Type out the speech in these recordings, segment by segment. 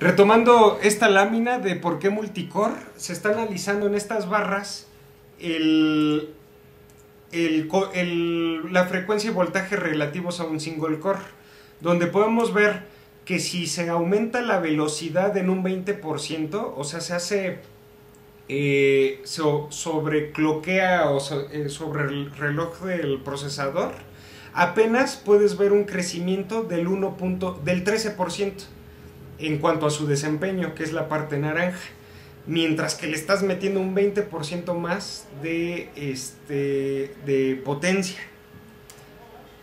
Retomando esta lámina de por qué multicore, se está analizando en estas barras la frecuencia y voltaje relativos a un single core, donde podemos ver que si se aumenta la velocidad en un 20%, o sea, se hace sobrecloquea o sobre el reloj del procesador, apenas puedes ver un crecimiento del 13% en cuanto a su desempeño, que es la parte naranja, mientras que le estás metiendo un 20% más de potencia.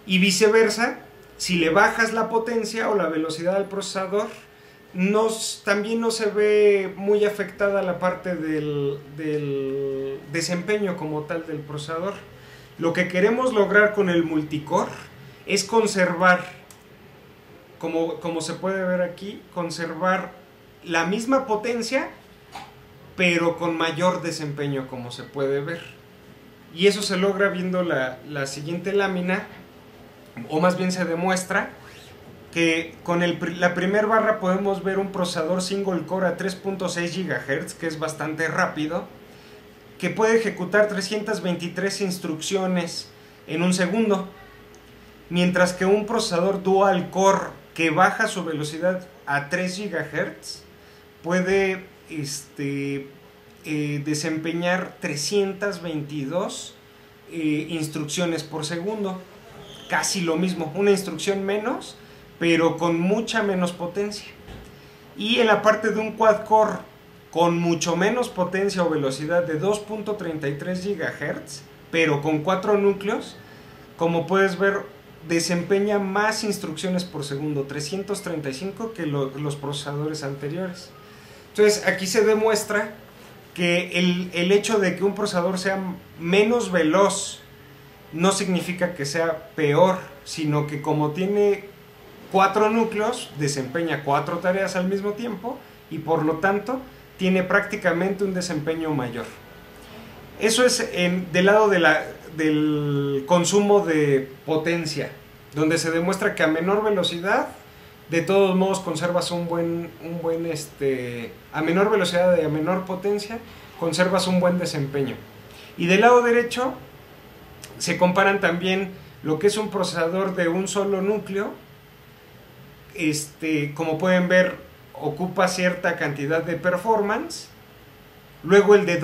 Y viceversa, si le bajas la potencia o la velocidad al procesador, también no se ve muy afectada la parte del desempeño como tal del procesador. Lo que queremos lograr con el multicore es conservar, como se puede ver aquí, conservar la misma potencia, pero con mayor desempeño, como se puede ver. Y eso se logra viendo la siguiente lámina, o más bien se demuestra que con la primera barra podemos ver un procesador single core a 3.6 GHz, que es bastante rápido, que puede ejecutar 323 instrucciones en un segundo, mientras que un procesador dual core que baja su velocidad a 3 GHz puede desempeñar 322 instrucciones por segundo. Casi lo mismo, una instrucción menos, pero con mucha menos potencia. Y en la parte de un quad core con mucho menos potencia o velocidad de 2.33 GHz, pero con 4 núcleos, como puedes ver, desempeña más instrucciones por segundo, 335, que los procesadores anteriores. Entonces aquí se demuestra que el hecho de que un procesador sea menos veloz no significa que sea peor, sino que como tiene 4 núcleos, desempeña 4 tareas al mismo tiempo y por lo tanto tiene prácticamente un desempeño mayor. Eso es del lado del consumo de potencia, donde se demuestra que a menor velocidad, de todos modos conservas a menor velocidad y a menor potencia, conservas un buen desempeño. Y del lado derecho se comparan también lo que es un procesador de un solo núcleo. Como pueden ver, ocupa cierta cantidad de performance. Luego el de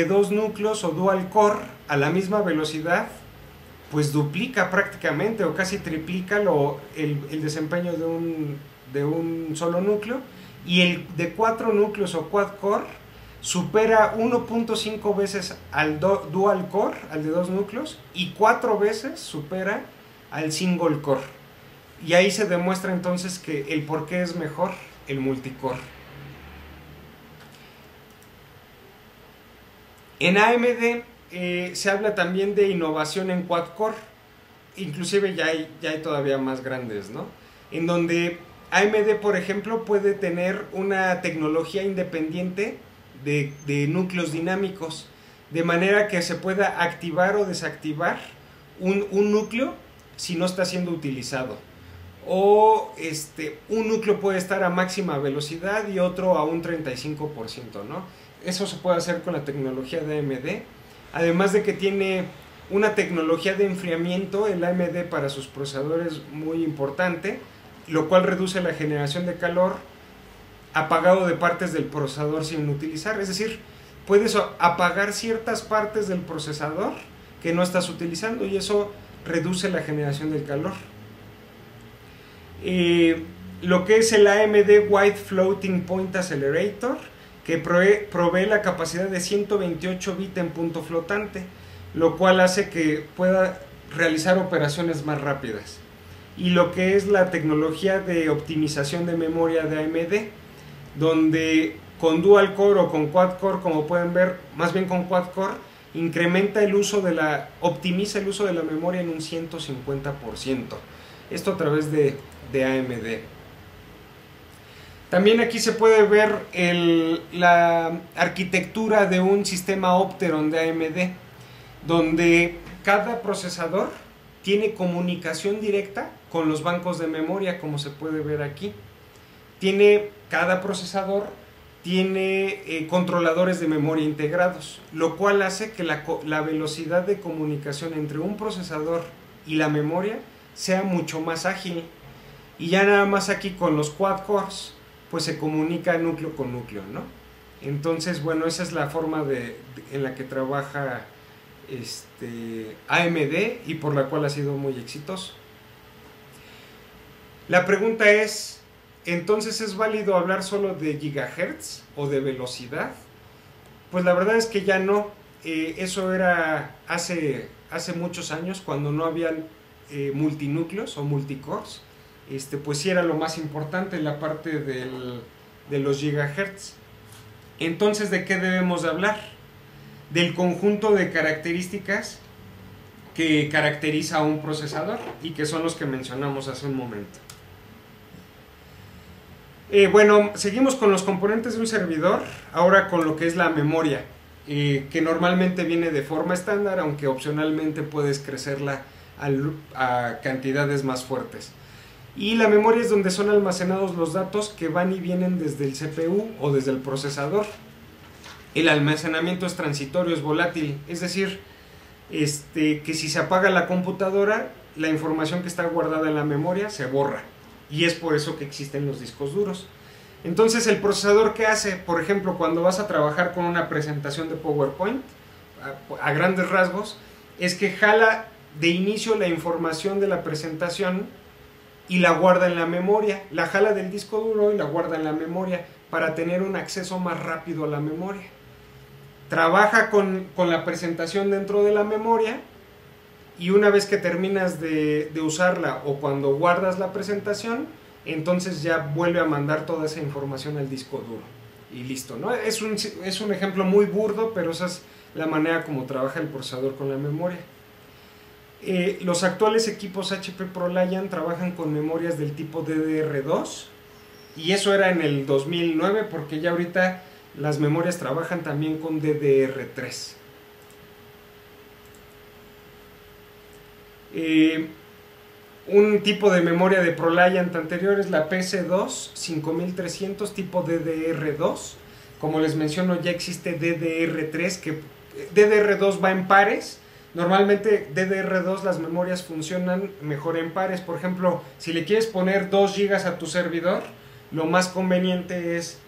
2 núcleos o dual core a la misma velocidad, pues duplica prácticamente o casi triplica el desempeño de un solo núcleo. Y el de 4 núcleos o quad core supera 1.5 veces al dual core, al de 2 núcleos, y 4 veces supera al single core. Y ahí se demuestra entonces que el por qué es mejor el multicore. En AMD se habla también de innovación en quad core, inclusive ya hay todavía más grandes, ¿no? En donde AMD, por ejemplo, puede tener una tecnología independiente de núcleos dinámicos, de manera que se pueda activar o desactivar un núcleo si no está siendo utilizado. O un núcleo puede estar a máxima velocidad y otro a un 35%, ¿no? Eso se puede hacer con la tecnología de AMD. Además de que tiene una tecnología de enfriamiento, el AMD, para sus procesadores muy importante, lo cual reduce la generación de calor apagado de partes del procesador sin utilizar. Es decir, puedes apagar ciertas partes del procesador que no estás utilizando y eso reduce la generación del calor. Lo que es el AMD Wide Floating Point Accelerator, que provee la capacidad de 128 bits en punto flotante, lo cual hace que pueda realizar operaciones más rápidas. Y lo que es la tecnología de optimización de memoria de AMD, donde con dual core o con quad core, como pueden ver, más bien con quad core, optimiza el uso de la memoria en un 150%. Esto a través de AMD. También aquí se puede ver la arquitectura de un sistema Opteron de AMD, donde cada procesador tiene comunicación directa con los bancos de memoria, como se puede ver aquí. cada procesador tiene controladores de memoria integrados, lo cual hace que la velocidad de comunicación entre un procesador y la memoria sea mucho más ágil. Y ya nada más aquí con los quad cores, pues se comunica núcleo con núcleo, ¿no? Entonces, bueno, esa es la forma en la que trabaja AMD y por la cual ha sido muy exitoso. La pregunta es, ¿entonces es válido hablar solo de gigahertz o de velocidad? Pues la verdad es que ya no. Eso era hace muchos años, cuando no habían multinúcleos o multicores. Pues sí era lo más importante, la parte de los gigahertz. Entonces, ¿de qué debemos de hablar? Del conjunto de características que caracteriza a un procesador y que son los que mencionamos hace un momento. Bueno, seguimos con los componentes de un servidor, ahora con lo que es la memoria, que normalmente viene de forma estándar, aunque opcionalmente puedes crecerla a cantidades más fuertes. Y la memoria es donde son almacenados los datos que van y vienen desde el CPU o desde el procesador. El almacenamiento es transitorio, es volátil, es decir, que si se apaga la computadora, la información que está guardada en la memoria se borra. Y es por eso que existen los discos duros. Entonces, el procesador, ¿qué hace? Por ejemplo, cuando vas a trabajar con una presentación de PowerPoint, a grandes rasgos, es que jala de inicio la información de la presentación y la guarda en la memoria. La jala del disco duro y la guarda en la memoria para tener un acceso más rápido a la memoria. Trabaja con la presentación dentro de la memoria y una vez que terminas de usarla o cuando guardas la presentación, entonces ya vuelve a mandar toda esa información al disco duro y listo, ¿no? Es un ejemplo muy burdo, pero esa es la manera como trabaja el procesador con la memoria. Los actuales equipos HP ProLiant trabajan con memorias del tipo DDR2 y eso era en el 2009, porque ya ahorita las memorias trabajan también con DDR3. Un tipo de memoria de ProLiant anterior es la PC2 5300 tipo DDR2. Como les menciono, ya existe DDR3, que DDR2 va en pares. Normalmente DDR2 las memorias funcionan mejor en pares. Por ejemplo, si le quieres poner 2 GB a tu servidor, lo más conveniente es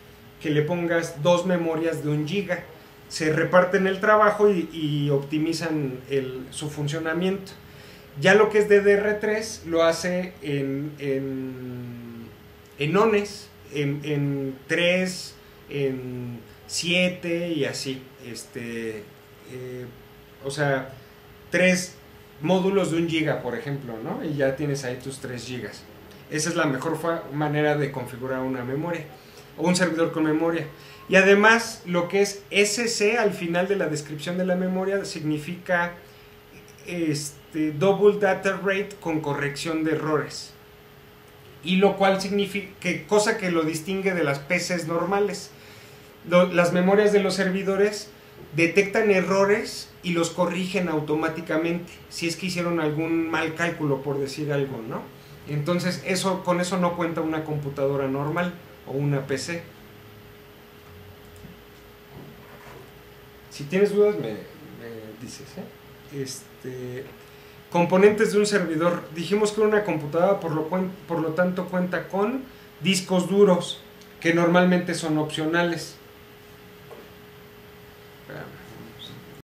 que le pongas 2 memorias de 1 GB. Se reparten el trabajo y optimizan su funcionamiento. Ya lo que es DDR3 lo hace en ones, en 3, en 7 y así. O sea, 3 módulos de 1 GB, por ejemplo, ¿no? Y ya tienes ahí tus 3 GB. Esa es la mejor manera de configurar una memoria o un servidor con memoria. Y además, lo que es SC al final de la descripción de la memoria significa Double Data Rate con corrección de errores. Y lo cual significa cosa que lo distingue de las PCs normales. Las memorias de los servidores detectan errores y los corrigen automáticamente si es que hicieron algún mal cálculo, por decir algo, ¿no? Entonces con eso no cuenta una computadora normal o una PC. Si tienes dudas me dices, componentes de un servidor. Dijimos que una computadora por lo tanto cuenta con discos duros, que normalmente son opcionales.